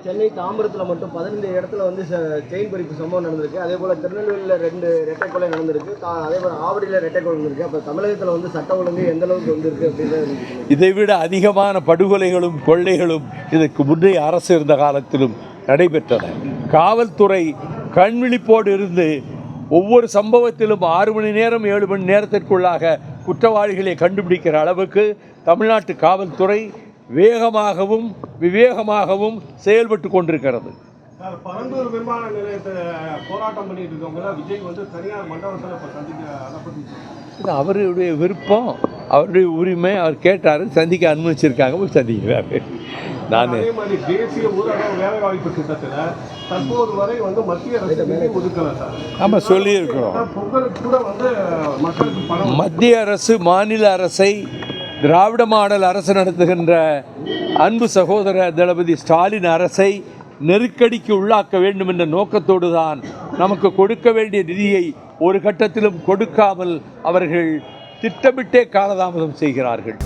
சென்னை தாம்பரத்தில் மட்டும் 15 இடத்துல வந்து செயின் பறிப்பு சம்பவம் நடந்திருக்கு. அதே போல் திருநெல்வேலியில் 2 இரட்டை கொலை நடந்திருக்கு. அதே போல் ஆவடியில் இரட்டை கொலை நடந்திருக்கு. அப்போ தமிழகத்தில் வந்து சட்ட ஒழுங்கு எந்த அளவுக்கு வந்திருக்கு அப்படின்றது இதைவிட அதிகமான படுகொலைகளும் கொள்ளைகளும் இதற்கு முந்தைய அரசு இருந்த காலத்திலும் நடைபெற்றன. காவல்துறை கண்விழிப்போடு இருந்து ஒவ்வொரு சம்பவத்திலும் 6 மணி நேரம் 7 மணி நேரத்திற்குள்ளாக குற்றவாளிகளை கண்டுபிடிக்கிற அளவுக்கு தமிழ்நாட்டு காவல்துறை வேகமாகவும் விவேகமாகவும் செயல்பட்டு கொண்டிருக்கிறது. பரந்தூர் விமான நிலையத்தை போராட்டம் பண்ணிட்டு இருக்கவங்க விஜய் வந்து தனியார் மண்டபத்தில் சந்திக்க அவருடைய விருப்பம், அவருடைய உரிமை. அவர் கேட்டார், சந்திக்க அனுமதிச்சிருக்காங்க, போய் சந்திக்கிறாரு. நான் அதே மாதிரி தேசிய ஊரக வேலைவாய்ப்பு திட்டத்தில் தற்போது வரை வந்து மத்திய அரசு நிதி ஒதுக்கல சார். நம்ம சொல்லியிருக்கிறோம், பொங்கலுக்கு கூட வந்து மக்களுக்கு பணம். மத்திய அரசு மாநில அரசை திராவிட மாடல் அரசு நடத்துகின்ற அன்பு சகோதர தளபதி ஸ்டாலின் அரசை நெருக்கடிக்கு உள்ளாக்க வேண்டும் என்ற நோக்கத்தோடு தான் நமக்கு கொடுக்க வேண்டிய நிதியை ஒரு கட்டத்திலும் கொடுக்காமல் அவர்கள் திட்டமிட்டே காலதாமதம் செய்கிறார்கள்.